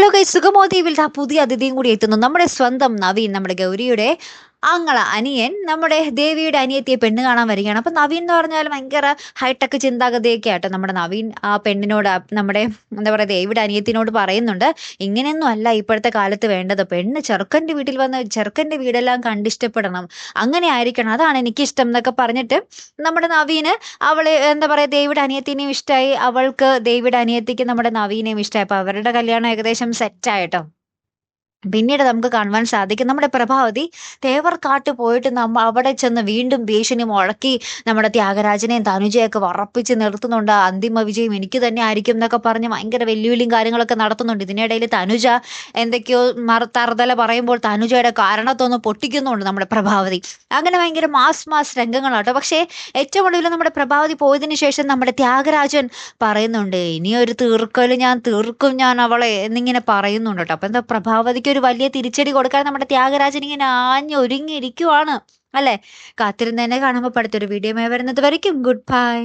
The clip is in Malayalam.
ഹലോ ഗൈസ്, സുഗമോ ദ്വീപിൽ പുതിയ അതിഥിയും കൂടി എത്തുന്നു. നമ്മുടെ സ്വന്തം നവീൻ, നമ്മുടെ ഗൗരിയുടെ അനിയൻ, നമ്മുടെ ദേവിയുടെ അനിയത്തിയെ പെണ്ണ് കാണാൻ വരികയാണ്. അപ്പൊ നവീൻ എന്ന് പറഞ്ഞാൽ ഭയങ്കര ഹൈടെക് ചിന്താഗതിയൊക്കെ ആട്ടോ. നമ്മുടെ നവീൻ ആ പെണ്ണിനോട്, നമ്മുടെ എന്താ പറയാ, ദേവിയുടെ അനിയത്തിനോട് പറയുന്നുണ്ട്, ഇങ്ങനെയൊന്നും അല്ല ഇപ്പോഴത്തെ കാലത്ത് വേണ്ടത്. പെണ്ണ് ചെറുക്കൻ്റെ വീട്ടിൽ വന്ന് ചെറുക്കൻ്റെ വീടെല്ലാം കണ്ടിഷ്ടപ്പെടണം, അങ്ങനെ ആയിരിക്കണം, അതാണ് എനിക്കിഷ്ടം എന്നൊക്കെ പറഞ്ഞിട്ട് നമ്മുടെ നവീന് അവളെ എന്താ പറയാ, ദേവിയുടെ അനിയത്തിനെയും ഇഷ്ടമായി, അവൾക്ക് ദേവിയുടെ അനിയത്തിക്ക് നമ്മുടെ നവീനെയും ഇഷ്ടമായി. അപ്പൊ അവരുടെ കല്യാണം ഏകദേശം സെറ്റായിട്ടോ. പിന്നീട് നമുക്ക് കാണുവാൻ സാധിക്കും, നമ്മുടെ പ്രഭാവതി തേവർക്കാട്ട് പോയിട്ട് അവിടെ ചെന്ന് വീണ്ടും ഭീഷണി മുഴക്കി നമ്മുടെ ത്യാഗരാജനെയും തനുജയൊക്കെ ഉറപ്പിച്ച് നിർത്തുന്നുണ്ട്. അന്തിമ വിജയം എനിക്ക് തന്നെ ആയിരിക്കും എന്നൊക്കെ പറഞ്ഞ് ഭയങ്കര വെല്ലുവിളിയും കാര്യങ്ങളൊക്കെ നടത്തുന്നുണ്ട്. ഇതിനിടയിൽ തനുജ എന്തൊക്കെയോ തറുതല പറയുമ്പോൾ തനുജയുടെ കാരണത്തൊന്ന് പൊട്ടിക്കുന്നുണ്ട് നമ്മുടെ പ്രഭാവതി. അങ്ങനെ ഭയങ്കര മാസ് രംഗങ്ങളാട്ടോ. പക്ഷേ ഏറ്റവും ഒടുവിൽ നമ്മുടെ പ്രഭാവതി പോയതിനു ശേഷം നമ്മുടെ ത്യാഗരാജൻ പറയുന്നുണ്ട്, ഇനിയൊരു തീർക്കൽ ഞാൻ തീർക്കും, ഞാൻ അവളെ എന്നിങ്ങനെ പറയുന്നുണ്ട് കേട്ടോ. അപ്പൊ എന്താ, പ്രഭാവതിക്ക് ഒരു വലിയ തിരിച്ചടി കൊടുക്കാൻ നമ്മുടെ ത്യാഗരാജൻ ഇങ്ങനെ ആഞ്ഞൊരുങ്ങിയിരിക്കുവാണ് അല്ലെ. കാത്തിരുന്ന് തന്നെ കാണുമ്പോൾ അടുത്തൊരു വീഡിയോ വരുന്നത് വരയ്ക്കും. Good bye.